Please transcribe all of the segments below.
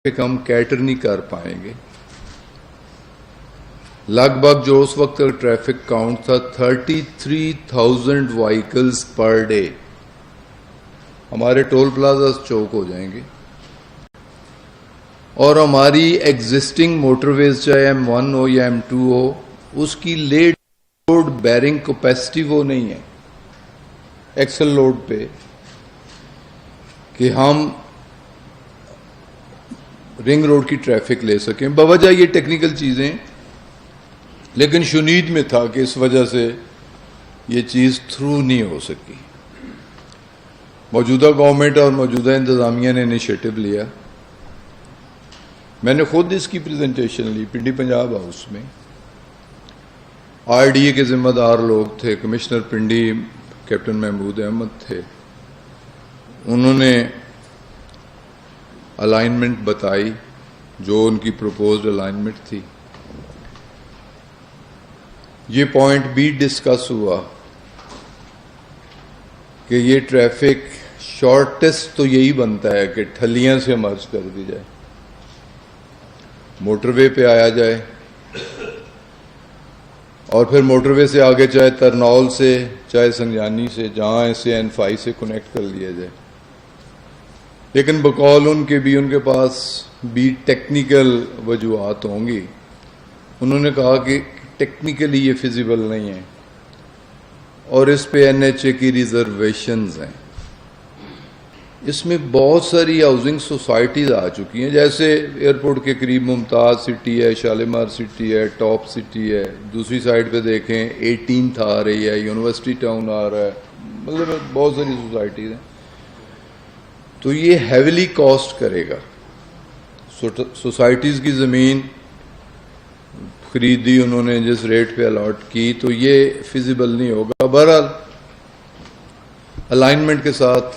ہم کیٹر نہیں کر پائیں گے. لگ بھگ جو اس وقت کا ٹریفک کاؤنٹ تھا 33,000 وہیکلز پر ڈے ہمارے ٹول پلازاز چوک ہو جائیں گے. اور ہماری ایگزسٹنگ موٹر ویز چاہے M1 ہو یا M2 ہو اس کی لوڈ بیرنگ کیپیسٹی وہ نہیں ہے ایکسل لوڈ پہ کہ ہم رنگ روڈ کی ٹریفک لے سکیں. بوجہ یہ ٹیکنیکل چیزیں لیکن شنید میں تھا کہ اس وجہ سے یہ چیز تھرو نہیں ہو سکی. موجودہ گورنمنٹ اور موجودہ انتظامیہ نے انیشیٹو لیا. میں نے خود اس کی پریزنٹیشن لی پنڈی پنجاب ہاؤس میں. RDA کے ذمہ دار لوگ تھے, کمشنر پنڈی کیپٹن محمود احمد تھے. انہوں نے الائنمنٹ بتائی جو ان کی پروپوزڈ الائنمنٹ تھی. یہ پوائنٹ بھی ڈسکس ہوا کہ یہ ٹریفک شارٹیسٹ تو یہی بنتا ہے کہ ٹھلیاں سے مرج کر دی جائے, موٹر وے پہ آیا جائے اور پھر موٹر وے سے آگے چاہے ترنول سے چاہے سنجانی سے جہاں اسے N5 سے کنیکٹ کر لیا جائے. لیکن بقول ان کے بھی ان کے پاس بھی ٹیکنیکل وجوہات ہوں گی. انہوں نے کہا کہ ٹیکنیکلی یہ فیزیبل نہیں ہے اور اس پہ NHA کی ریزرویشنز ہیں. اس میں بہت ساری ہاؤسنگ سوسائٹیز آ چکی ہیں, جیسے ایئرپورٹ کے قریب ممتاز سٹی ہے, شالیمار سٹی ہے, ٹاپ سٹی ہے. دوسری سائڈ پہ دیکھیں 18th آ رہی ہے, یونیورسٹی ٹاؤن آ رہا ہے, مطلب بہت ساری سوسائٹیز ہیں. تو یہ ہیویلی کاسٹ کرے گا. سوسائٹیز کی زمین خریدی انہوں نے جس ریٹ پہ الاٹ کی تو یہ فیزیبل نہیں ہوگا. بہرحال الائنمنٹ کے ساتھ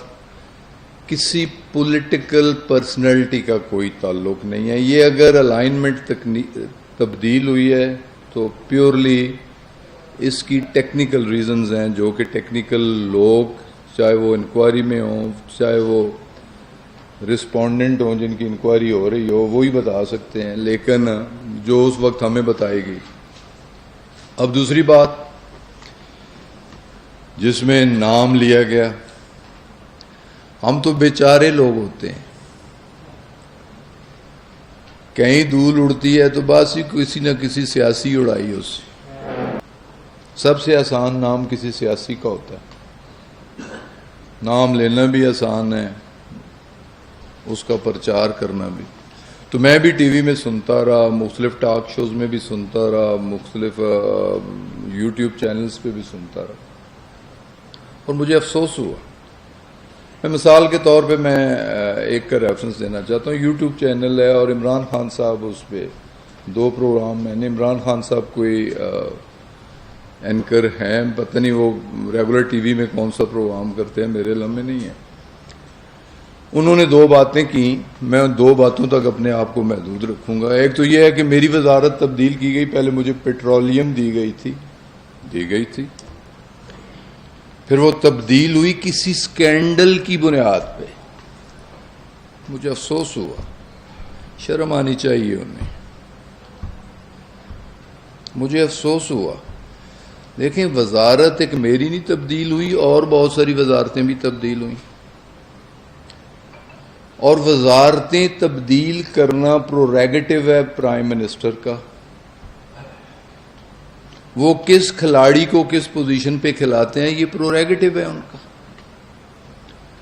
کسی پولیٹیکل پرسنالٹی کا کوئی تعلق نہیں ہے. یہ اگر الائنمنٹ تبدیل ہوئی ہے تو پیورلی اس کی ٹیکنیکل ریزنز ہیں جو کہ ٹیکنیکل لوگ چاہے وہ انکوائری میں ہوں چاہے وہ رسپونڈنٹ ہوں جن کی انکوائری ہو رہی ہو وہی بتا سکتے ہیں, لیکن جو اس وقت ہمیں بتائے گی. اب دوسری بات جس میں نام لیا گیا, ہم تو بیچارے لوگ ہوتے ہیں, کہیں دھول اڑتی ہے تو بس ہی کسی نہ کسی سیاسی اڑائی اس سے. سب سے آسان نام کسی سیاسی کا ہوتا ہے, نام لینا بھی آسان ہے, اس کا پرچار کرنا بھی. تو میں بھی ٹی وی میں سنتا رہا, مختلف ٹاک شوز میں بھی سنتا رہا, مختلف YouTube چینلز پہ بھی سنتا رہا, اور مجھے افسوس ہوا. میں مثال کے طور پہ میں ایک کا ریفرنس دینا چاہتا ہوں. YouTube چینل ہے اور عمران خان صاحب اس پہ 2 پروگرام, میں نے عمران خان صاحب کوئی اینکر ہیں, پتہ نہیں وہ ریگولر ٹی وی میں کون سا پروگرام کرتے ہیں, میرے علم میں نہیں ہے. انہوں نے 2 باتیں کی, میں 2 باتوں تک اپنے آپ کو محدود رکھوں گا. ایک تو یہ ہے کہ میری وزارت تبدیل کی گئی, پہلے مجھے پیٹرولیم دی گئی تھی, پھر وہ تبدیل ہوئی کسی سکینڈل کی بنیاد پہ. مجھے افسوس ہوا, شرم آنی چاہیے انہیں, مجھے افسوس ہوا. دیکھیں وزارت ایک میری نہیں تبدیل ہوئی اور بہت ساری وزارتیں بھی تبدیل ہوئیں, اور وزارتیں تبدیل کرنا پروریگیٹو ہے پرائم منسٹر کا. وہ کس کھلاڑی کو کس پوزیشن پہ کھلاتے ہیں یہ پروریگیٹو ہے ان کا.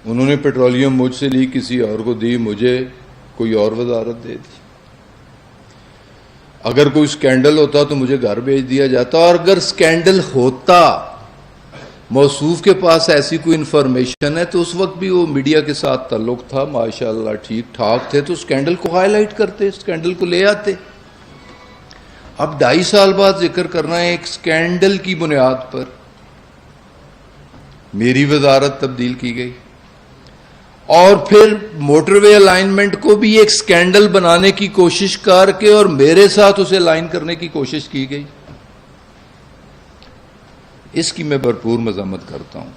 انہوں نے پیٹرولیم مجھ سے لی, کسی اور کو دی, مجھے کوئی اور وزارت دے دی. اگر کوئی سکینڈل ہوتا تو مجھے گھر بھیج دیا جاتا, اور اگر سکینڈل ہوتا موصوف کے پاس ایسی کوئی انفارمیشن ہے تو اس وقت بھی وہ میڈیا کے ساتھ تعلق تھا, ماشاءاللہ ٹھیک ٹھاک تھے, تو سکینڈل کو ہائی لائٹ کرتے, سکینڈل کو لے آتے. اب 2.5 سال بعد ذکر کرنا ہے ایک سکینڈل کی بنیاد پر میری وزارت تبدیل کی گئی, اور پھر موٹر وے الائنمنٹ کو بھی ایک سکینڈل بنانے کی کوشش کر کے اور میرے ساتھ اسے لائن کرنے کی کوشش کی گئی. اس کی میں بھرپور مذمت کرتا ہوں.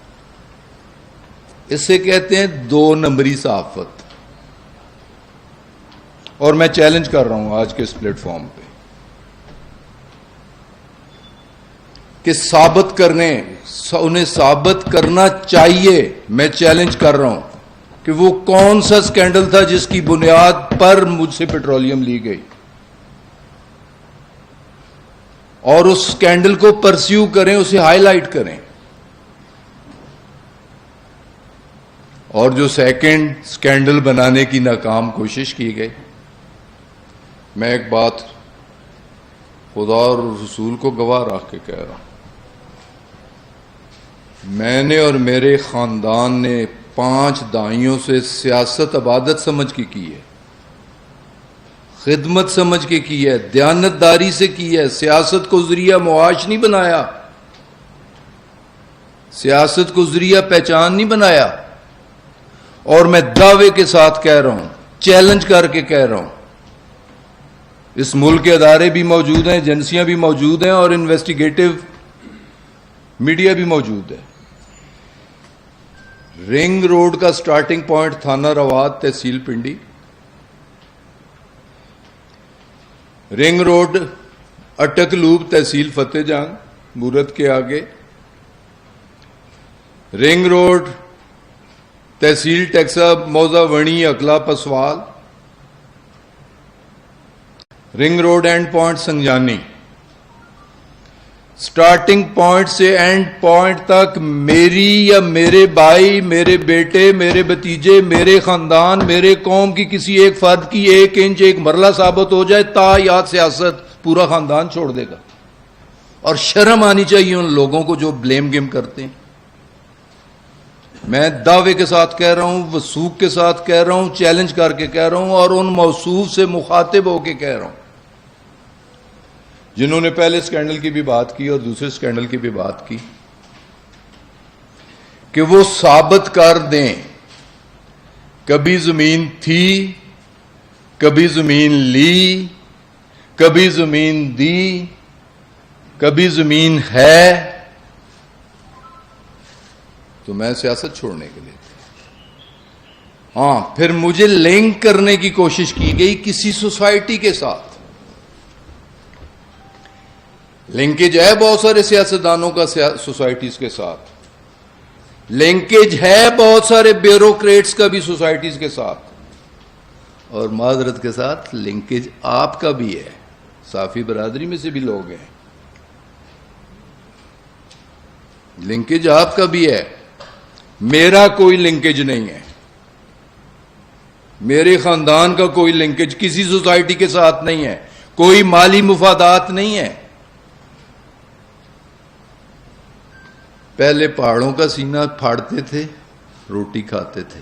اسے کہتے ہیں 2 نمبری صحافت. اور میں چیلنج کر رہا ہوں آج کے اس پلیٹ فارم پہ کہ ثابت کرنے انہیں ثابت کرنا چاہیے، میں چیلنج کر رہا ہوں کہ وہ کون سا سکینڈل تھا جس کی بنیاد پر مجھ سے پیٹرولیم لی گئی، اور اس سکینڈل کو پرسیو کریں، اسے ہائی لائٹ کریں. اور جو سیکنڈ سکینڈل بنانے کی ناکام کوشش کی گئی، میں ایک بات خدا اور رسول کو گواہ رکھ کے کہہ رہا ہوں، میں نے اور میرے خاندان نے 5 دہائیوں سے سیاست عبادت سمجھ کے کی ہے، خدمت سمجھ کے کی ہے، دیانتداری سے کی ہے. سیاست کو ذریعہ معاش نہیں بنایا، سیاست کو ذریعہ پہچان نہیں بنایا. اور میں دعوے کے ساتھ کہہ رہا ہوں، چیلنج کر کے کہہ رہا ہوں، اس ملک کے ادارے بھی موجود ہیں، ایجنسیاں بھی موجود ہیں، اور انویسٹیگیٹو میڈیا بھی موجود ہے. رنگ روڈ کا سٹارٹنگ پوائنٹ تھانہ رواد، تحصیل پنڈی. رنگ روڈ اٹک لوپ، تحصیل فتح جنگ مورت کے آگے. رنگ روڈ تحصیل ٹیکسا موزہ وڑی اکلا Paswal. Ring road end point Sanjani. Starting point سے اینڈ پوائنٹ تک میری یا میرے بھائی، میرے بیٹے، میرے بھتیجے، میرے خاندان، میرے قوم کی کسی ایک فرد کی 1 انچ 1 مرلہ ثابت ہو جائے، تا یاد سیاست پورا خاندان چھوڑ دے گا. اور شرم آنی چاہیے ان لوگوں کو جو بلیم گیم کرتے ہیں. میں دعوے کے ساتھ کہہ رہا ہوں، وثوق کے ساتھ کہہ رہا ہوں، چیلنج کر کے کہہ رہا ہوں، اور ان موصوف سے مخاطب ہو کے کہہ رہا ہوں جنہوں نے پہلے سکینڈل کی بھی بات کی اور دوسرے سکینڈل کی بھی بات کی، کہ وہ ثابت کر دیں کبھی زمین تھی، کبھی زمین لی، کبھی زمین دی، کبھی زمین ہے. تو میں سیاست چھوڑنے کے لیے، ہاں پھر مجھے لنک کرنے کی کوشش کی گئی کسی سوسائٹی کے ساتھ. لنکیج ہے بہت سارے سیاستدانوں کا سوسائٹیز کے ساتھ، لنکیج ہے بہت سارے بیوروکریٹس کا بھی سوسائٹیز کے ساتھ، اور معذرت کے ساتھ لنکیج آپ کا بھی ہے، صافی برادری میں سے بھی لوگ ہیں. لنکیج آپ کا بھی ہے، میرا کوئی لنکیج نہیں ہے، میرے خاندان کا کوئی لنکیج کسی سوسائٹی کے ساتھ نہیں ہے، کوئی مالی مفادات نہیں ہے. پہلے پہاڑوں کا سینہ پھاڑتے تھے، روٹی کھاتے تھے.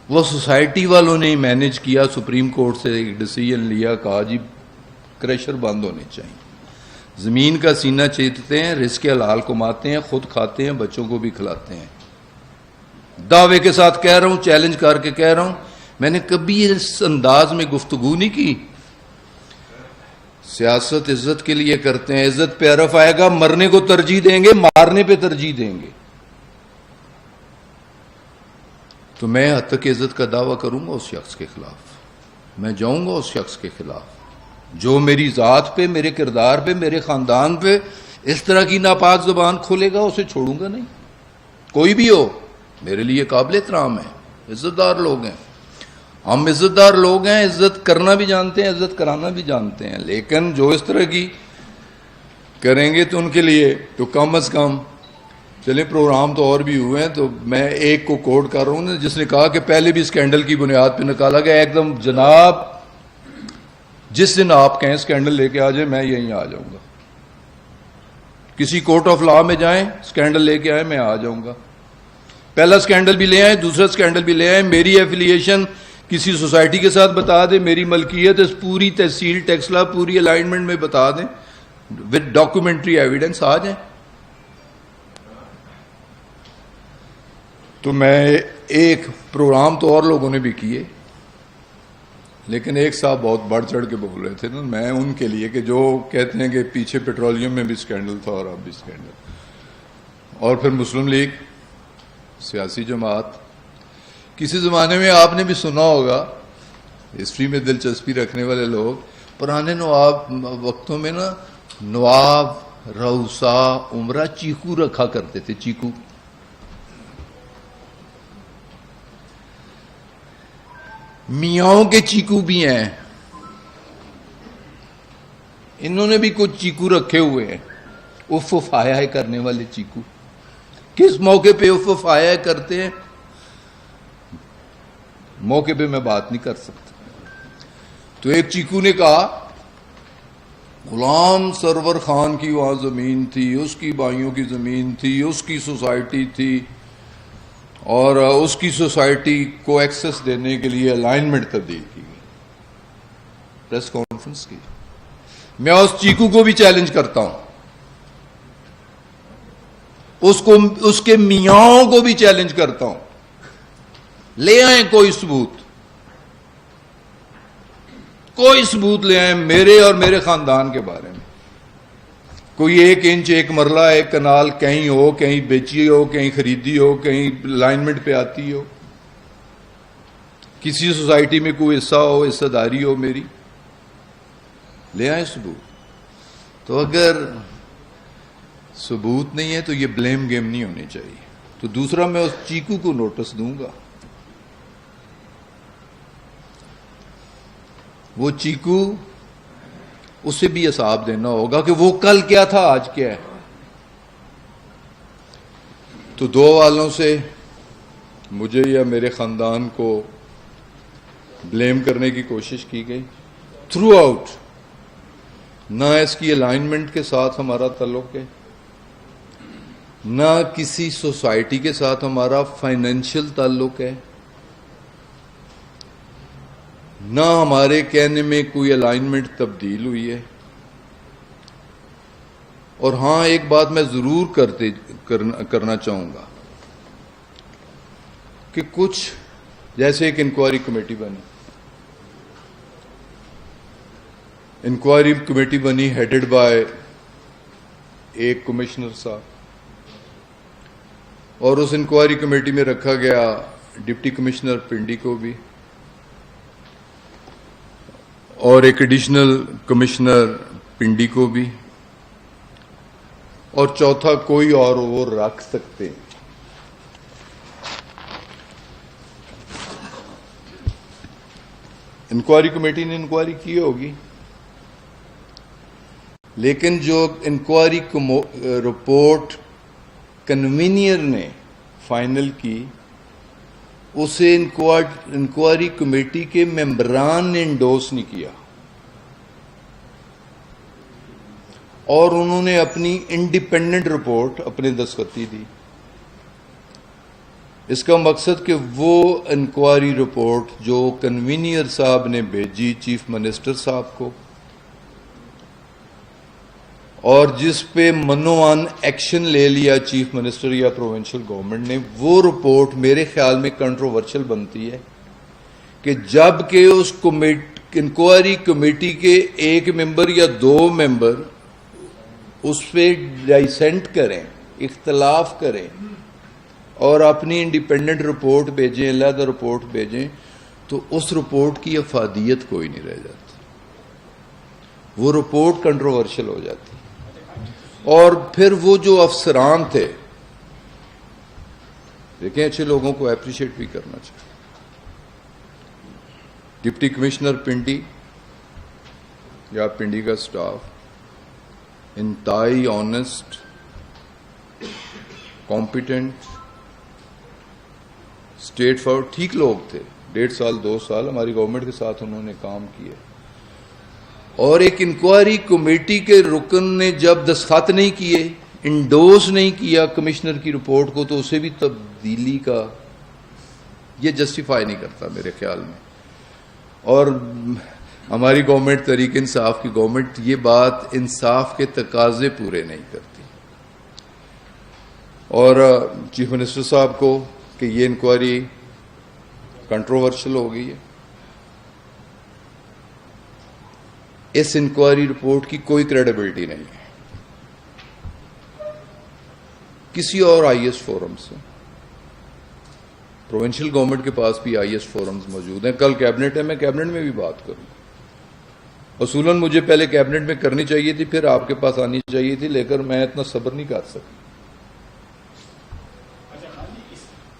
وہ سوسائٹی والوں نے مینج کیا، سپریم کورٹ سے ایک ڈیسیژن لیا، کہا جی کریشر بند ہونے چاہیے. زمین کا سینہ چیتتے ہیں، رزق حلال کماتے ہیں، خود کھاتے ہیں، بچوں کو بھی کھلاتے ہیں. دعوے کے ساتھ کہہ رہا ہوں، چیلنج کر کے کہہ رہا ہوں، میں نے کبھی اس انداز میں گفتگو نہیں کی. سیاست عزت کے لیے کرتے ہیں، عزت پہ عرف آئے گا، مرنے کو ترجیح دیں گے، مارنے پہ ترجیح دیں گے. تو میں حد تک عزت کا دعویٰ کروں گا اس شخص کے خلاف، میں جاؤں گا اس شخص کے خلاف جو میری ذات پہ، میرے کردار پہ، میرے خاندان پہ اس طرح کی ناپاک زبان کھولے گا، اسے چھوڑوں گا نہیں. کوئی بھی ہو، میرے لیے قابل احترام ہے، عزت دار لوگ ہیں، ہم عزت دار لوگ ہیں، عزت کرنا بھی جانتے ہیں، عزت کرانا بھی جانتے ہیں. لیکن جو اس طرح کی کریں گے تو ان کے لیے تو کم از کم، چلیں پروگرام تو اور بھی ہوئے ہیں، تو میں ایک کو کوٹ کر رہا ہوں جس نے کہا کہ پہلے بھی اسکینڈل کی بنیاد پہ نکالا گیا. ایک دم جناب جس دن آپ کہیں اسکینڈل لے کے آ جائیں، میں یہیں آ جاؤں گا. کسی کورٹ آف لا میں جائیں، اسکینڈل لے کے آئیں، میں آ جاؤں گا. پہلا اسکینڈل بھی لے آئیں، دوسرا اسکینڈل بھی لے آئیں، میری ایفیلیشن کسی سوسائٹی کے ساتھ بتا دیں، میری ملکیت اس پوری تحصیل ٹیکسلا پوری الائنمنٹ میں بتا دیں، ود ڈاکومنٹری ایویڈنس آ جائیں. تو میں ایک پروگرام تو اور لوگوں نے بھی کیے، لیکن ایک صاحب بہت بڑھ چڑھ کے بول رہے تھے نا، میں ان کے لیے کہ جو کہتے ہیں کہ پیچھے پیٹرولیم میں بھی اسکینڈل تھا اور اب بھی اسکینڈل. اور پھر مسلم لیگ سیاسی جماعت، کسی زمانے میں آپ نے بھی سنا ہوگا ہسٹری میں دلچسپی رکھنے والے لوگ پرانے نواب وقتوں میں نا نواب روسا عمرہ چیکو رکھا کرتے تھے. چیکو میاؤں کے چیکو بھی ہیں, انہوں نے بھی کچھ چیکو رکھے ہوئے ہیں. اف آیا کرنے والے چیکو کس موقع پہ اف آیا کرتے ہیں, موقع پہ میں بات نہیں کر سکتا. تو ایک چیکو نے کہا غلام سرور خان کی وہاں زمین تھی, اس کی بھائیوں کی زمین تھی, اس کی سوسائٹی تھی, اور اس کی سوسائٹی کو ایکسس دینے کے لیے الائنمنٹ تبدیل کی گئی. پریس کانفرنس کی. میں اس چیکو کو بھی چیلنج کرتا ہوں, اس کے میاؤں کو بھی چیلنج کرتا ہوں, لے آئیں کوئی ثبوت, کوئی ثبوت لے آئیں میرے اور میرے خاندان کے بارے میں. کوئی 1 انچ 1 مرلہ 1 کنال کہیں ہو, کہیں بیچی ہو, کہیں خریدی ہو, کہیں الائنمنٹ پہ آتی ہو, کسی سوسائٹی میں کوئی حصہ ہو, حصہ داری ہو میری, لے آئیں ثبوت. تو اگر ثبوت نہیں ہے تو یہ بلیم گیم نہیں ہونی چاہیے. تو دوسرا میں اس چیکو کو نوٹس دوں گا. وہ چیکو, اسے بھی حساب دینا ہوگا کہ وہ کل کیا تھا آج کیا ہے. تو 2 والوں سے مجھے یا میرے خاندان کو بلیم کرنے کی کوشش کی گئی تھرو آؤٹ. نہ اس کی الائنمنٹ کے ساتھ ہمارا تعلق ہے, نہ کسی سوسائٹی کے ساتھ ہمارا فائنینشیل تعلق ہے, نہ ہمارے کہنے میں کوئی الائنمنٹ تبدیل ہوئی ہے. اور ہاں ایک بات میں ضرور کرنا چاہوں گا کہ کچھ جیسے ایک انکوائری کمیٹی بنی, انکوائری کمیٹی بنی ہیڈڈ بائی ایک کمشنر صاحب, اور اس انکوائری کمیٹی میں رکھا گیا ڈپٹی کمشنر پنڈی کو بھی, اور ایک ایڈیشنل کمشنر پنڈی کو بھی, اور چوتھا کوئی اور وہ رکھ سکتے. انکوائری کمیٹی نے انکوائری کی ہوگی, لیکن جو انکوائری رپورٹ کنوینئر نے فائنل کی اسے انکوائری کمیٹی کے ممبران نے انڈورس نہیں کیا, اور انہوں نے اپنی انڈیپینڈنٹ رپورٹ اپنے دستخطی دی. اس کا مقصد کہ وہ انکوائری رپورٹ جو کنوینئر صاحب نے بھیجی چیف منسٹر صاحب کو, اور جس پہ منوان ایکشن لے لیا چیف منسٹر یا پروونشل گورنمنٹ نے, وہ رپورٹ میرے خیال میں کنٹروورشل بنتی ہے کہ جب کہ اس انکوائری کمیٹی کے 1 ممبر یا 2 ممبر اس پہ ڈائسینٹ کریں, اختلاف کریں, اور اپنی انڈیپینڈنٹ رپورٹ بھیجیں, علیحدہ رپورٹ بھیجیں, تو اس رپورٹ کی افادیت کوئی نہیں رہ جاتی, وہ رپورٹ کنٹروورشل ہو جاتی. اور پھر وہ جو افسران تھے, دیکھیں اچھے لوگوں کو اپریشیٹ بھی کرنا چاہیے. ڈپٹی کمشنر پنڈی یا پنڈی کا سٹاف انتہائی آنےسٹ, کمپیٹنٹ, اسٹریٹ فارورڈ, ٹھیک لوگ تھے. 1.5 سال 2 سال ہماری گورنمنٹ کے ساتھ انہوں نے کام کیا, اور ایک انکوائری کمیٹی کے رکن نے جب دستخط نہیں کیے, انڈورس نہیں کیا کمشنر کی رپورٹ کو, تو اسے بھی تبدیلی کا یہ جسٹیفائی نہیں کرتا میرے خیال میں. اور ہماری گورنمنٹ تحریک انصاف کی گورنمنٹ یہ بات انصاف کے تقاضے پورے نہیں کرتی. اور چیف منسٹر صاحب کو کہ یہ انکوائری کنٹروورشل ہو گئی ہے, اس انکوائری رپورٹ کی کوئی کریڈیبلٹی نہیں ہے کسی اور آئی ایس فورم سے. پروونشل گورنمنٹ کے پاس بھی آئی ایس فورمز موجود ہیں. کل کیبنٹ ہے, میں کیبنٹ میں بھی بات کروں. اصولاً مجھے پہلے کیبنٹ میں کرنی چاہیے تھی, پھر آپ کے پاس آنی چاہیے تھی, لیکن میں اتنا صبر نہیں کر سکتا.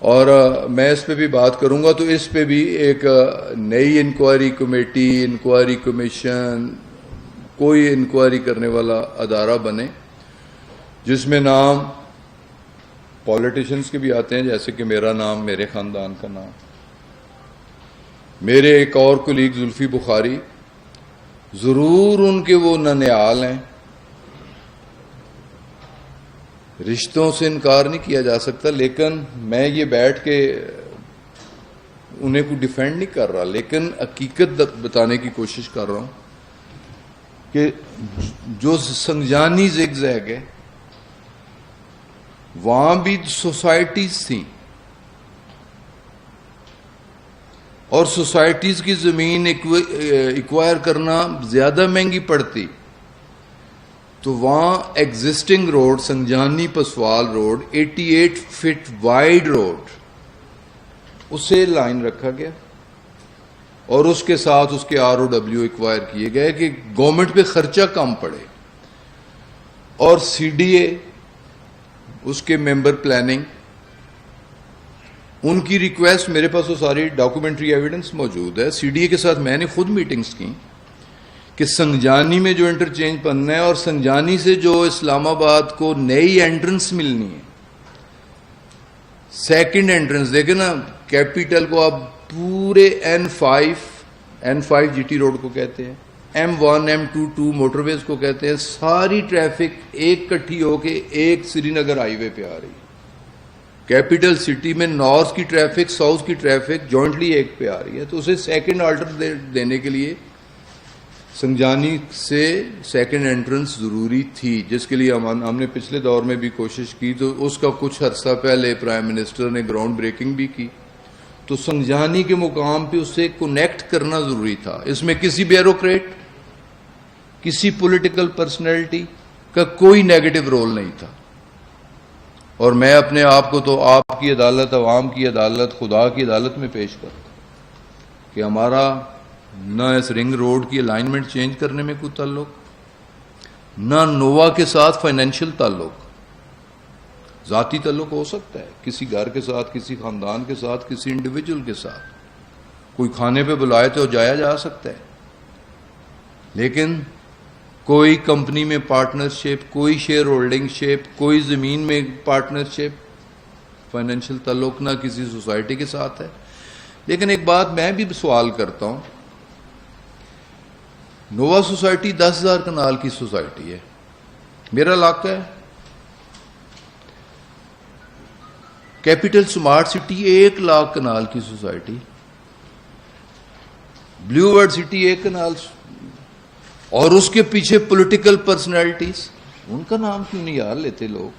اور میں اس پہ بھی بات کروں گا. تو اس پہ بھی ایک نئی انکوائری کمیٹی, انکوائری کمیشن, کوئی انکوائری کرنے والا ادارہ بنے جس میں نام پولیٹیشنز کے بھی آتے ہیں, جیسے کہ میرا نام, میرے خاندان کا نام, میرے ایک اور کولیگ زلفی بخاری, ضرور ان کے وہ ننیال ہیں, رشتوں سے انکار نہیں کیا جا سکتا, لیکن میں یہ بیٹھ کے انہیں کو ڈیفینڈ نہیں کر رہا, لیکن حقیقت بتانے کی کوشش کر رہا ہوں کہ جو سنجانی زگ زیگ ہے وہاں بھی سوسائٹیز تھیں, اور سوسائٹیز کی زمین ایکوائر کرنا زیادہ مہنگی پڑتی, تو وہاں existing road, Sanjani Paswal road, 88 feet wide road, اسے لائن رکھا گیا اور اس کے ساتھ اس کے ROW ایکوائر کیے گئے کہ گورنمنٹ پہ خرچہ کم پڑے. اور CDA, اس کے ممبر پلاننگ, ان کی ریکویسٹ, میرے پاس وہ ساری ڈاکومنٹری ایویڈنس موجود ہے, CDA کے ساتھ میں نے خود میٹنگز کی کہ سنجانی میں جو انٹرچینج بننا ہے اور سنجانی سے جو اسلام آباد کو نئی انٹرنس ملنی ہے, سیکنڈ انٹرنس, دیکھیں نا کیپیٹل کو آپ پورے N5 GT روڈ کو کہتے ہیں, M1 M22 موٹر ویز کو کہتے ہیں, ساری ٹریفک ایک کٹھی ہو کے ایک سری نگر ہائی وے پہ آ رہی ہے. کیپٹل سٹی میں نارتھ کی ٹریفک, ساؤتھ کی ٹریفک جوائنٹلی ایک پہ آ رہی ہے, تو اسے سیکنڈ آلٹر دینے کے لیے سنجانی سے سیکنڈ انٹرنس ضروری تھی, جس کے لیے ہم نے پچھلے دور میں بھی کوشش کی. تو اس کا کچھ عرصہ پہلے پرائم منسٹر نے گراؤنڈ بریکنگ بھی کی. تو سنجانی کے مقام پہ اسے کنیکٹ کرنا ضروری تھا. اس میں کسی بیوروکریٹ, کسی پولیٹیکل پرسنالٹی کا کوئی نیگیٹو رول نہیں تھا. اور میں اپنے آپ کو تو آپ کی عدالت, عوام کی عدالت, خدا کی عدالت میں پیش کرتا کہ ہمارا نہ اس رنگ روڈ کی الائنمنٹ چینج کرنے میں کوئی تعلق, نہ نووا کے ساتھ فائنینشیل تعلق. ذاتی تعلق ہو سکتا ہے کسی گھر کے ساتھ, کسی خاندان کے ساتھ, کسی انڈیویجول کے ساتھ, کوئی کھانے پہ بلائے تو جایا جا سکتا ہے, لیکن کوئی کمپنی میں پارٹنرشپ, کوئی شیئر ہولڈنگ شپ, کوئی زمین میں پارٹنرشپ, فائنینشیل تعلق نہ کسی سوسائٹی کے ساتھ ہے. لیکن ایک بات میں بھی سوال کرتا ہوں, نووا سوسائٹی 10,000 کنال کی سوسائٹی ہے, میرا علاقہ ہے. کیپٹل سمارٹ سٹی 1,00,000 کنال کی سوسائٹی, بلیو ورڈ سٹی 1 کنال, اور اس کے پیچھے پولیٹیکل پرسنالٹیز, ان کا نام کیوں نہیں یاد لیتے لوگ.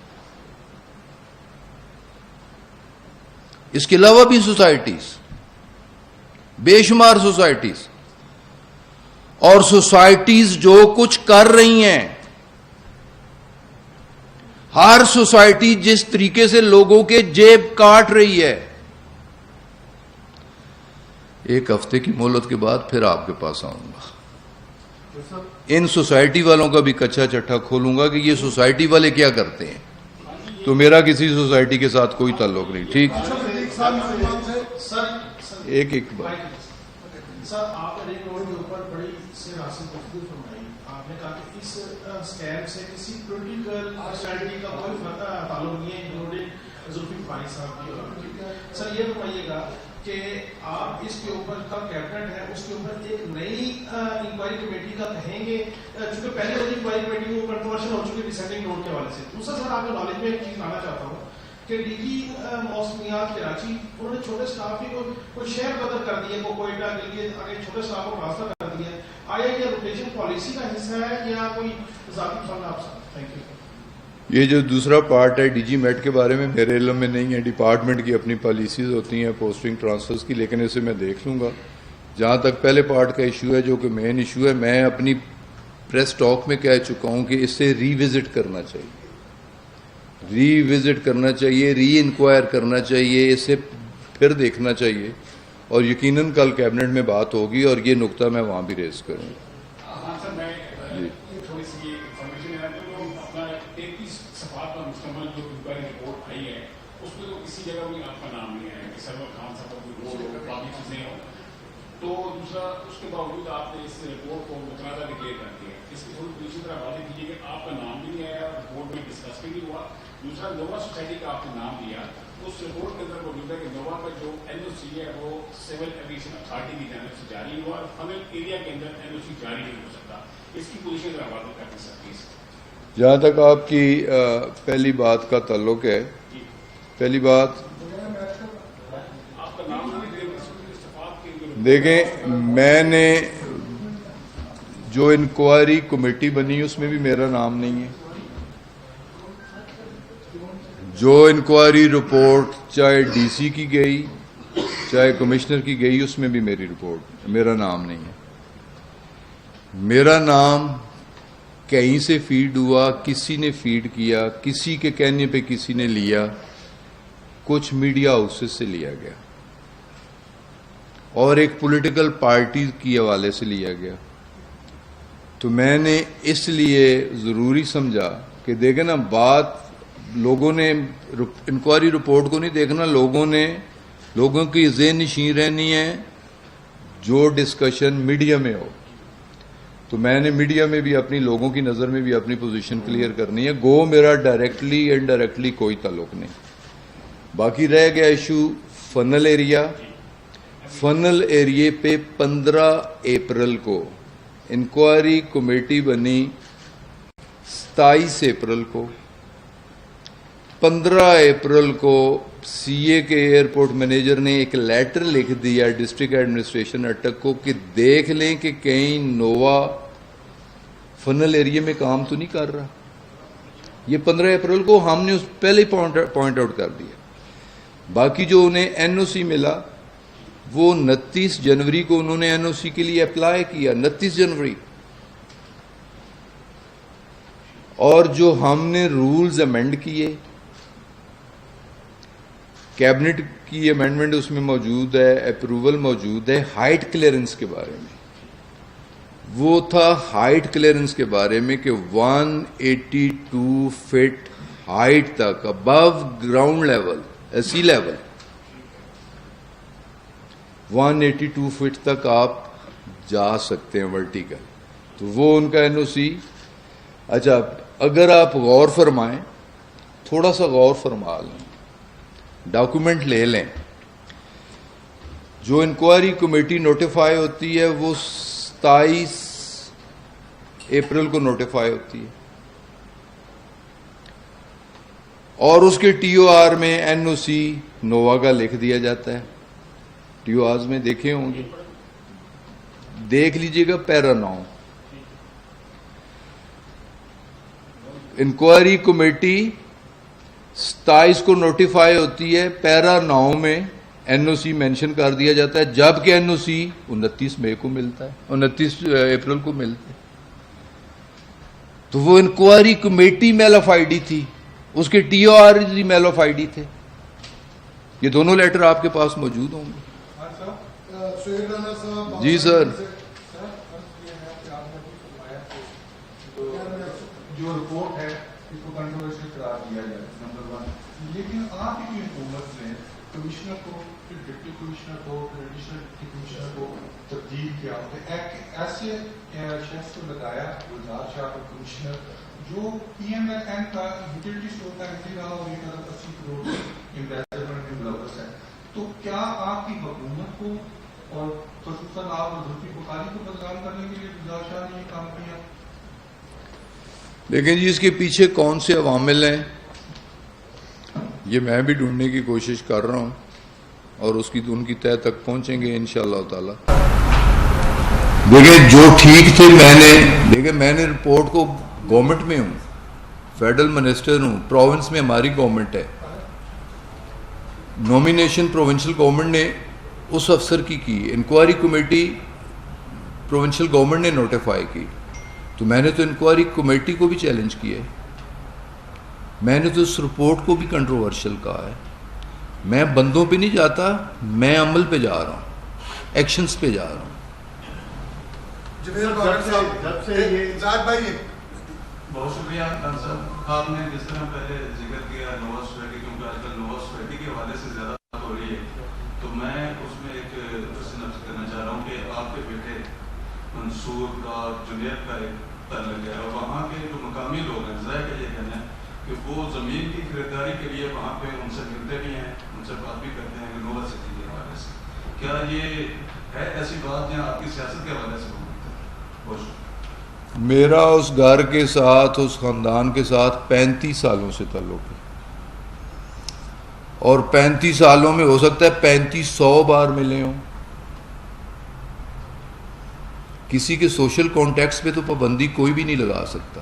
اس کے علاوہ بھی سوسائٹیز, بے شمار سوسائٹیز, اور سوسائٹیز جو کچھ کر رہی ہیں, ہر سوسائٹی جس طریقے سے لوگوں کے جیب کاٹ رہی ہے. ایک ہفتے کی مہلت کے بعد پھر آپ کے پاس آؤں گا, ان سوسائٹی والوں کا بھی کچا چٹھا کھولوں گا کہ یہ سوسائٹی والے کیا کرتے ہیں. تو میرا کسی سوسائٹی کے ساتھ کوئی تعلق نہیں. ٹھیک, ایک بات سر, آپ نے رنگ روڈ کے اوپر بڑی سے راستے گفتگو فرمائی. آپ نے کہا کہ اس اسکیم سے کسی پولیٹیکل پرسنالٹی کا کوئی تعلق نہیں ہے, انکلوڈنگ زلفی بخاری صاحب کی. سر یہ بتائیے گا کہ آپ اس کے اوپر کا کیبنٹ ہے, اس کے اوپر ایک نئی انکوائری کمیٹی کا کہیں گے, چونکہ پہلے والی انکوائری کمیٹی وہ کنٹروورشل ہو چکی ڈسینڈنگ روڈ کے حوالے سے. دوسرا سر, آپ کے نالج میں ایک چیز لانا چاہتا ہوں کہ DG موسمیات کراچی, انہوں نے چھوٹے اسٹاف کی کوئی شہر بدل کر دی ہے, کوئٹہ کے لیے آگے چھوٹے اسٹاف کو ٹرانسفر کر دیا ہے. آیا یہ روٹیشن پالیسی کا حصہ ہے یا کوئی ذاتی فنڈ آپ سے؟ Thank you. یہ جو دوسرا پارٹ ہے DG میٹ کے بارے میں میرے علم میں نہیں ہے. ڈپارٹمنٹ کی اپنی پالیسیز ہوتی ہیں پوسٹنگ ٹرانسفرز کی, لیکن اسے میں دیکھ لوں گا. جہاں تک پہلے پارٹ کا ایشو ہے جو کہ مین ایشو ہے, میں اپنی پریس ٹاک میں کہہ چکا ہوں کہ اسے ری وزٹ کرنا چاہیے, ری وزٹ کرنا چاہیے, ری انکوائر کرنا چاہیے, اسے پھر دیکھنا چاہیے, اور یقیناً کل کیبنٹ میں بات ہوگی اور یہ نقطہ میں وہاں بھی ریز کروں گا. جی تھوڑی سی انفارمیشن ہے تو اپنا 33 صفحات پر مشتمل جو انکوائری رپورٹ آئی ہے اس میں تو کسی جگہ بھی آپ کا نام نہیں ہے کہ سرور خان صاحب کا کوئی رول ہو, باقی چیزیں ہوں. تو دوسرا اس کے باوجود آپ نے اس رپورٹ کو متنازع ڈکلیئر کر دیا. اس کی تھوڑی دوسری طرح واضح کیجیے کہ آپ کا نام بھی نہیں آیا, رپورٹ میں ڈسکس بھی نہیں ہوا. دوسرا نووا سوسائٹی کا آپ نے نام لیا, اس رپورٹ کے اندر موجود ہے کہ نووا کا جو این او سی ہے وہ سول ایویشن اتھارٹی کی جانب سے جاری ہوا اور فنل ایریا کے اندر این او سی جاری نہیں ہو سکتا. اس کی پوزیشن ذرا واضح کر دیں سر پلیز. جہاں تک آپ کی پہلی بات کا تعلق ہے, پہلی بات آپ کا نام نہیں دیکھیں, میں نے جو انکوائری کمیٹی بنی اس میں بھی میرا نام نہیں ہے. جو انکوائری رپورٹ چاہے ڈی سی کی گئی چاہے کمشنر کی گئی اس میں بھی میرا نام نہیں ہے. میرا نام کہیں سے فیڈ ہوا, کسی نے فیڈ کیا, کسی کے کہنے پہ کسی نے لیا, کچھ میڈیا ہاؤسز سے لیا گیا اور ایک پولیٹیکل پارٹی کے حوالے سے لیا گیا. تو میں نے اس لیے ضروری سمجھا کہ دیکھیں نا, بات لوگوں نے انکوائری رپورٹ کو نہیں دیکھنا, لوگوں کی ذہن نشین رہنی ہے جو ڈسکشن میڈیا میں ہو. تو میں نے میڈیا میں بھی اپنی لوگوں کی نظر میں بھی اپنی پوزیشن کلیئر کرنی ہے. گو میرا ڈائریکٹلی انڈائریکٹلی کوئی تعلق نہیں. باقی رہ گیا ایشو فنل ایریا. فنل ایریے پہ 15 اپریل کو انکوائری کمیٹی بنی, 27 اپریل کو. 15 اپریل کو سی اے کے ایئرپورٹ مینیجر نے ایک لیٹر لکھ دیا ڈسٹرکٹ ایڈمنسٹریشن اٹک کو کہ دیکھ لیں کہ کہیں نووا فنل ایریے میں کام تو نہیں کر رہا. یہ 15 اپریل کو ہم نے پہلے پوائنٹ آؤٹ کر دیا. باقی جو انہیں این او سی ملا وہ 29 جنوری کو انہوں نے این او سی کے لیے اپلائی کیا, 29 جنوری. اور جو ہم نے رولز امینڈ کیے, کیبنٹ کی امینڈمنٹ اس میں موجود ہے, اپروول موجود ہے ہائٹ کلیئرنس کے بارے میں. وہ تھا ہائٹ کلیئرنس کے بارے میں کہ 182 فٹ ہائٹ تک ابو گراؤنڈ لیول, سی لیول 182 فٹ تک آپ جا سکتے ہیں ورٹیکل. تو وہ ان کا این او سی. اچھا, اگر آپ غور فرمائیں, تھوڑا سا غور فرما لیں, ڈاکومنٹ لے لیں, جو انکوائری کمیٹی نوٹیفائی ہوتی ہے وہ 27 اپریل کو نوٹیفائی ہوتی ہے, اور اس کے ٹی او آر میں این او سی نووا کا لکھ دیا جاتا ہے. ٹی او آرز میں دیکھے ہوں گے, دیکھ لیجئے گا پیرا 9. انکوائری کمیٹی 27 کو نوٹیفائی ہوتی ہے, پیرا 9 میں این او سی مینشن کر دیا جاتا ہے, جبکہ این او سی 29 مئی کو ملتا ہے, 29 اپریل کو ملتا ہے. تو وہ انکوائری کمیٹی میل آف آئی ڈی تھی, اس کے ٹی او آر بھی میل آف آئی ڈی تھے. یہ دونوں لیٹر آپ کے پاس موجود ہوں گے. جی سر. جو رپورٹ ہے اس کو کنٹروورشل قرار دیا جائے, نمبر 1. لیکن آپ کی حکومت نے کمشنر کو, پھر ڈپٹی کمشنر کو, پھر ایڈیشنل ڈپٹی کمشنر کو تبدیل کیا. ایسے شخص کو لگایا گلزار شاہ کو کمشنر, جو پی ایم ایل این کا یوٹیلٹی اسٹور کا ایمڈی رہا اور 80 کروڑ امبیزرمنٹ میں ملوث ہے. تو کیا آپ کی حکومت کو اور خصوصاً آپ ذوالفقار بخاری کو بدنام کرنے کے لیے گلزار شاہ نے یہ کام کیا؟ لیکن جی اس کے پیچھے کون سے عوامل ہیں یہ میں بھی ڈھونڈنے کی کوشش کر رہا ہوں, اور ان کی تہہ تک پہنچیں گے انشاءاللہ تعالی. دیکھیں جو ٹھیک تھے, میں نے رپورٹ کو گورنمنٹ میں ہوں, فیڈرل منسٹر ہوں, پروونس میں ہماری گورنمنٹ ہے, نومینیشن پروونشل گورنمنٹ نے اس افسر کی انکوائری کمیٹی پروونشل گورنمنٹ نے نوٹیفائی کی. تو میں نے تو انکوائری کمیٹی کو بھی چیلنج کیا ہے, میں نے تو اس رپورٹ کو بھی کنٹروورشل کہا ہے. میں بندوں پہ نہیں جاتا، میں عمل پہ جا رہا ہوں، ایکشنز پہ جا رہا ہوں. جب سے یہ زاد بھائی بہت شکریہ خان صاحب. آپ نے جس طرح پہلے ذکر کیا نووا سوسائٹی، کیونکہ آج کل نووا سوسائٹی کے حوالے سے زیادہ بات ہو رہی ہے، تو میں اس میں ایک نفس کرنا چاہ رہا ہوں کہ آپ کے بیٹے منصور کا جنید کا ایک تعلق ہے، اور وہاں کے جو مقامی لوگ ہیں، ذرا کا یہ کہنا ہے کہ وہ زمین کی خریداری کے لیے وہاں پہ ان سے ملتے بھی ہیں، ان سے بات بھی کرتے ہیں کہ نووا سٹی کے حوالے سے. کیا یہ ہے ایسی بات جہاں آپ کی سیاست کے حوالے سے ہو؟ بہت شکریہ. میرا اس گھر کے ساتھ، اس خاندان کے ساتھ 35 سالوں سے تعلق ہے، اور 35 سالوں میں ہو سکتا ہے 3500 بار ملے ہوں. کسی کے سوشل کانٹیکٹس پہ تو پابندی کوئی بھی نہیں لگا سکتا.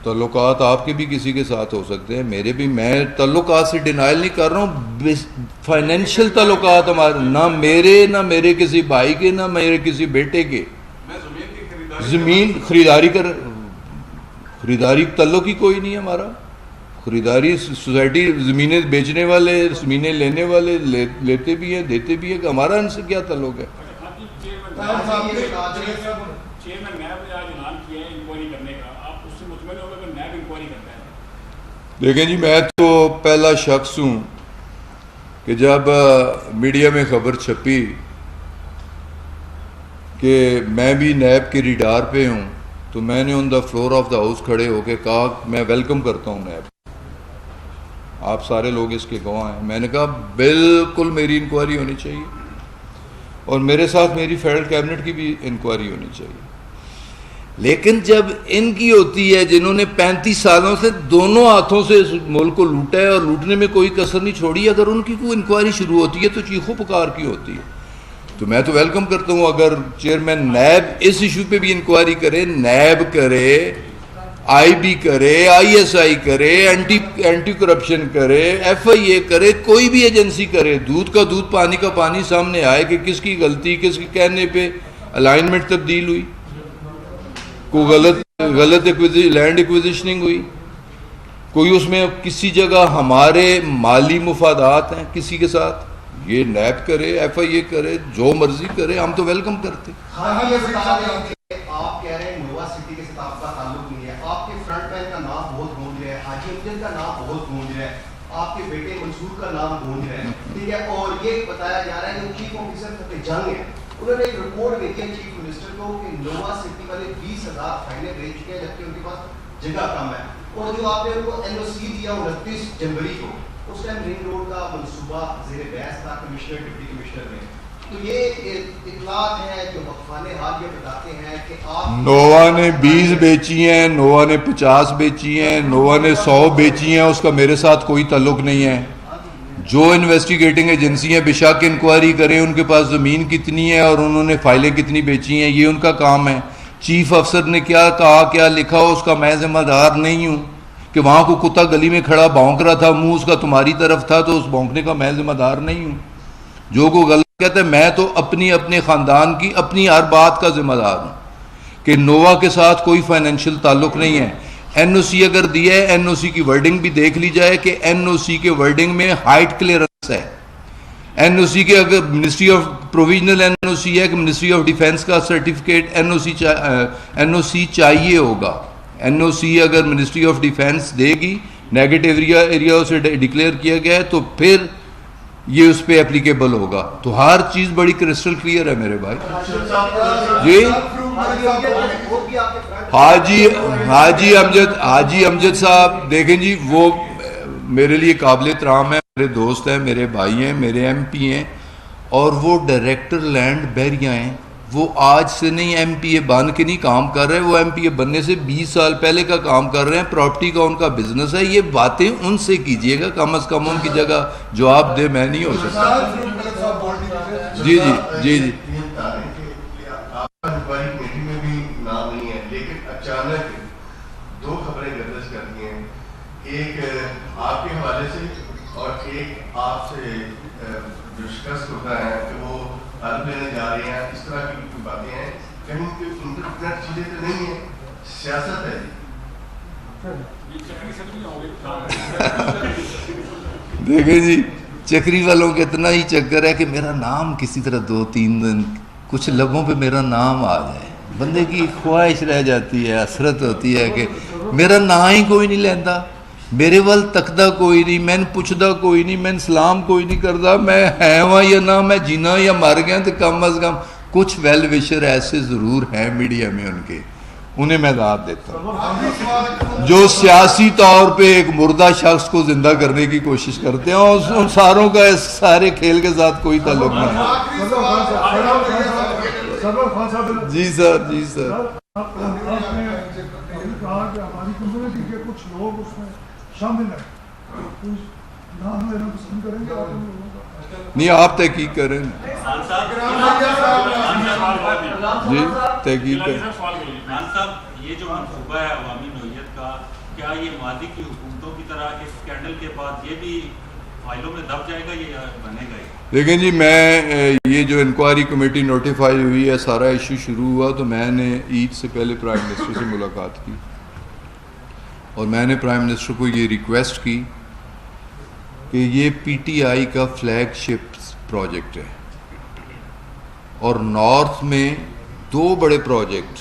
تعلقات آپ کے بھی کسی کے ساتھ ہو سکتے ہیں، میرے بھی. میں تعلقات سے ڈینائل نہیں کر رہا ہوں. فائنینشیل تعلقات ہمارے، نہ میرے، نہ میرے کسی بھائی کے، نہ میرے کسی بیٹے کے. میں زمین کی خریداری، زمین خریداری تعلق ہی کوئی نہیں ہے ہمارا. خریداری سوسائٹی، زمینیں بیچنے والے، زمینیں لینے والے لیتے بھی ہیں، دیتے بھی ہیں، کہ ہمارا ان سے کیا تعلق ہے. چیئرمین نیب نے آج اعلان کیا ہے انکوائری کرنے کا، آپ اس سے مطمئن ہو گئے کہ نیب انکوائری کرتا ہے؟ دیکھیں جی، میں تو پہلا شخص ہوں کہ جب میڈیا میں خبر چھپی کہ میں بھی نیب کے ریڈار پہ ہوں، تو میں نے on the floor of the house کھڑے ہو کے کہا میں ویلکم کرتا ہوں نیب. آپ سارے لوگ اس کے گواہ ہیں. میں نے کہا بالکل میری انکوائری ہونی چاہیے، اور میرے ساتھ میری فیڈرل کیبنٹ کی بھی انکوائری ہونی چاہیے. لیکن جب ان کی ہوتی ہے، جنہوں نے 35 سالوں سے دونوں ہاتھوں سے اس ملک کو لوٹا ہے اور لوٹنے میں کوئی کسر نہیں چھوڑی، اگر ان کی کوئی انکوائری شروع ہوتی ہے تو چیخو پکار کی ہوتی ہے. تو میں تو ویلکم کرتا ہوں. اگر چیئرمین نیب اس ایشو پہ بھی انکوائری کرے، نیب کرے، آئی بی کرے، آئی ایس آئی کرے، اینٹی کرپشن کرے، ایف آئی اے کرے، کوئی بھی ایجنسی کرے، دودھ کا دودھ پانی کا پانی سامنے آئے کہ کس کی غلطی، کس کے کہنے پہ الائنمنٹ تبدیل ہوئی، کوئی غلط لینڈ ایکویزیشننگ ہوئی، کوئی اس میں کسی جگہ ہمارے مالی مفادات ہیں کسی کے ساتھ، یہ نیب کرے، ایف آئی اے کرے، جو مرضی کرے، ہم تو ویلکم کرتے. آپ کہہ رہے ہیں نووا سٹی کے ساتھ آپ کا تعلق نہیں ہے، آپ کے فرنٹ مین کا نام بہت گونج رہا ہے، حاجی امجد کا نام بہت گونج رہا ہے، آپ کے بیٹے منصور کا نام گونج رہا ہے، ٹھیک ہے. اور یہ بتایا جا رہا ہے کہ چیف آفیسر فتح جنگ ہے، انہوں نے ایک رپورٹ بھیجی ہے چیف منسٹر کو کہ نووا سٹی والے 20,000 فائلیں بھیج چکے ہیں، جبکہ ان کے پاس جگہ کم ہے. اور جو آپ نے ان کو این او سی دیا 29 جنوری کو، اس ٹائم رنگ روڈ کا منصوبہ زیر بحث تھا کمشنر ڈپٹی کمشنر میں. تو یہ اطلاعات ہیں جو وقفانے حال یہ بتاتے ہیں کہ آپ نووا نے 20 بیچی ہیں، نووا نے 50 بیچی ہیں، نووا نے 100 بیچی ہیں، اس کا میرے ساتھ کوئی تعلق نہیں ہے. جو انویسٹیگیٹنگ ایجنسی ہیں بے شک انکوائری کریں ان کے پاس زمین کتنی ہے اور انہوں نے فائلیں کتنی بیچی ہیں، یہ ان کا کام ہے. چیف افسر نے کیا کہا، کیا لکھا ہو، اس کا میں ذمہ دار نہیں ہوں. کہ وہاں کو کتا گلی میں کھڑا بھونک رہا تھا، منہ اس کا تمہاری طرف تھا، تو اس بھونکنے کا میں ذمہ دار نہیں ہوں. جو کو غلط کہتے ہیں، میں تو اپنے خاندان کی اپنی ہر بات کا ذمہ دار ہوں کہ نووا کے ساتھ کوئی فائنینشیل تعلق نہیں ہے. این او سی اگر دیا ہے، این او سی کی ورڈنگ بھی دیکھ لی جائے کہ این او سی کے ورڈنگ میں ہائٹ کلیئرنس ہے. این او سی کے اگر منسٹری آف پروویژنل این او سی ہے کہ منسٹری آف ڈیفینس کا سرٹیفکیٹ این او سی چاہیے ہوگا. این او سی اگر منسٹری آف ڈیفینس دے گی، نیگیٹو ایریا سے ڈکلیئر کیا گیا ہے، تو پھر یہ اس پہ اپلیکیبل ہوگا. تو ہر چیز بڑی کرسٹل کلیئر ہے میرے بھائی. جی حاجی امجد صاحب دیکھیں جی، وہ میرے لیے قابل احترام ہے، میرے دوست ہیں، میرے بھائی ہیں، میرے ایم پی ہیں، اور وہ ڈائریکٹر لینڈ بحریہ ہیں. وہ آج سے نہیں ایم پی اے بن کے نہیں کام کر رہے، وہ ایم پی اے بننے سے 20 سال پہلے کا کام کر رہے ہیں. پراپرٹی کا ان کا بزنس ہے. یہ باتیں ان سے کیجئے گا، کم از کم ان کی جگہ جواب دے میں نہیں ہو سکتا. جی جی جی جی کمیٹی میں بھی نام نہیں ہے، لیکن اچانک 2 خبریں گردش کرتی ہیں، ایک آپ کے حوالے سے اور ایک آپ سے جو شکست ہوتا ہے کہ وہ حلف لینے جا رہے ہیں. اس طرح کی باتیں ہیں، کہیں ان پر اتنا چیزیں تو نہیں ہیں، سیاست ہے. دیکھیں جی چکری والوں کے اتنا ہی چکر ہے کہ میرا نام کسی طرح 2-3 دن کچھ لبوں پہ میرا نام آ جائے. بندے کی خواہش رہ جاتی ہے, حسرت ہوتی ہے کہ میرا نام ہی کوئی نہیں لینا, میرے وال تکدا کوئی نہیں, میں پوچھدا کوئی نہیں, میں سلام کوئی نہیں کردا, میں ہے وہاں یا نہ, میں جینا یا مر گیا. تو کم از کم کچھ ویل وشر ایسے ضرور ہیں میڈیا میں ان کے, انہیں میں داد دیتا ہوں جو سیاسی طور پہ ایک مردہ شخص کو زندہ کرنے کی کوشش کرتے ہیں, اور ان ساروں کا اس سارے کھیل کے ساتھ کوئی تعلق نہیں ہے. جی سر, جی سر. کہا کہ ہماری کمیونٹی کے کچھ لوگ اس میں شامل ہیں, نام لینا پسند کریں گے آپ؟ نہیں, آپ تحقیق کریں. جی تحقیق کریں. خان صاحب یہ جو منصوبہ ہے عوامی نوعیت کا, کیا یہ ماضی کی حکومتوں کی طرح اس اسکینڈل کے بعد یہ بھی فائلوں میں دب جائے گا یا بنے گا؟ دیکھیں جی, میں یہ جو انکوائری کمیٹی نوٹیفائی ہوئی ہے, سارا ایشو شروع ہوا تو میں نے عید سے پہلے پرائم منسٹر سے ملاقات کی اور میں نے پرائم منسٹر کو یہ ریکویسٹ کی کہ یہ پی ٹی آئی کا فلیگ شپ پروجیکٹ ہے, اور نارتھ میں 2 بڑے پروجیکٹ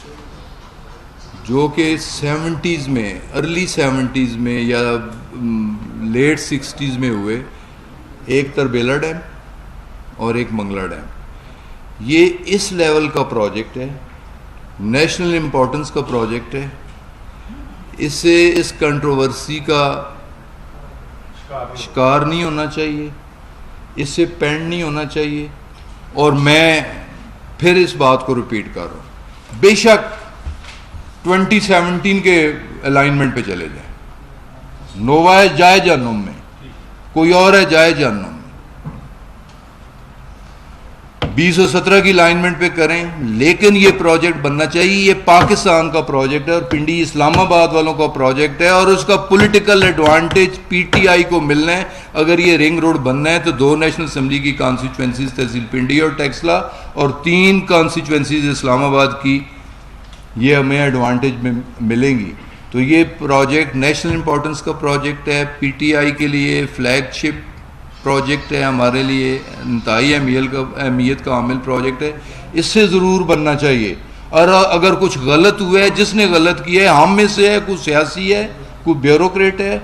جو کہ 70s میں, ارلی 70s میں یا لیٹ 60s میں ہوئے, ایک تربیلا ڈیم اور ایک منگلا ڈیم, یہ اس لیول کا پروجیکٹ ہے, نیشنل امپورٹنس کا پروجیکٹ ہے. اس سے اس کنٹروورسی کا شکار نہیں ہونا چاہیے, اس سے پینڈ نہیں ہونا چاہیے. اور میں پھر اس بات کو ریپیٹ کر رہا ہوں, بے شک 2017 کے الائنمنٹ پہ چلے جائیں, نووا ہے جائے جہنم میں, کوئی اور ہے جائے جہنم میں, 2017 کی الائنمنٹ پہ کریں, لیکن یہ پروجیکٹ بننا چاہیے. یہ پاکستان کا پروجیکٹ ہے اور پنڈی اسلام آباد والوں کا پروجیکٹ ہے, اور اس کا political advantage P T I کو ملنا ہے. اگر یہ رنگ روڈ بننا ہے تو 2 نیشنل اسمبلی کی کانسٹیچوئنسیز تحصیل پنڈی اور ٹیکسلا, اور 3 کانسٹیچوئنسیز اسلام آباد کی, یہ ہمیں ایڈوانٹیج میں ملیں گی. تو یہ پروجیکٹ نیشنل امپورٹنس کا پروجیکٹ ہے, پی ٹی آئی کے لیے فلیگ شپ پروجیکٹ ہے, ہمارے لیے انتہائی اہمیت کا حامل پروجیکٹ ہے. اس سے ضرور بننا چاہیے, اور اگر کچھ غلط ہوا ہے, جس نے غلط کیا ہے, ہم میں سے ہے, کوئی سیاسی ہے, کوئی بیوروکریٹ ہے,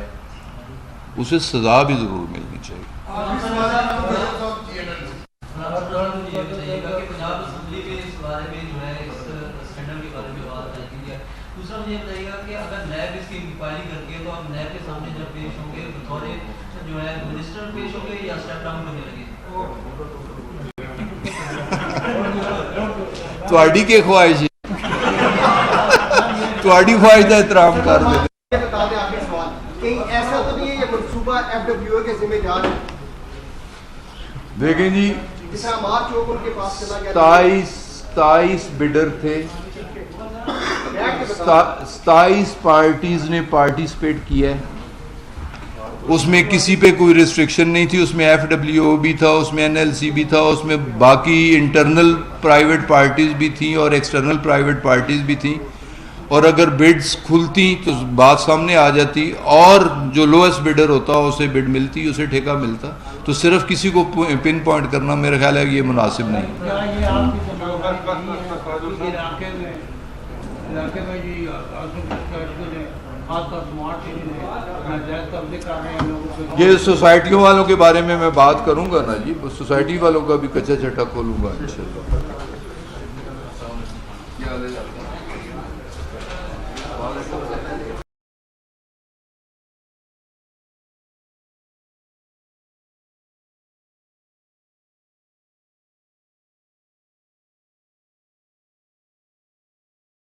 اسے سزا بھی ضرور ملنی چاہیے. یہ بتائیے گا کہ اگر نیب اس کی انکوائری کرتی ہے تو آپ نیب کے سامنے جب پیش ہوں گے بطور جو ہے منسٹر پیش ہوں گے یا اسٹیپ ڈاؤن کرنے لگے؟ تواڈی کی خواہش ہے, تواڈی خواہش کا احترام کر دیں. یہ بتا دیں آخری سوال, کہیں ایسا تو نہیں ہے یہ منصوبہ ایف ڈبلیو اے کے ذمہ دار ہے؟ دیکھیں جی, جیسے ہمارا چوک ان کے پاس چلا گیا, 27 بڈر تھے, 27 پارٹیز نے پارٹیسپیٹ کیا ہے, اس میں کسی پہ کوئی ریسٹرکشن نہیں تھی. اس میں ایف ڈبلیو او بھی تھا, اس میں این ایل سی بھی تھا, اس میں باقی انٹرنل پرائیویٹ پارٹیز بھی تھیں اور ایکسٹرنل پرائیویٹ پارٹیز بھی تھیں. اور اگر بڈز کھلتی تو بات سامنے آ جاتی, اور جو لوئسٹ بڈر ہوتا اسے بڈ ملتی, اسے ٹھیکہ ملتا. تو صرف کسی کو پن پوائنٹ کرنا میرا خیال ہے کہ یہ مناسب نہیں. یہ سوسائٹیوں والوں کے بارے میں بات کروں گا نا جی, سوسائٹی والوں کا بھی کچا چٹا کھولوں گا انشاءاللہ.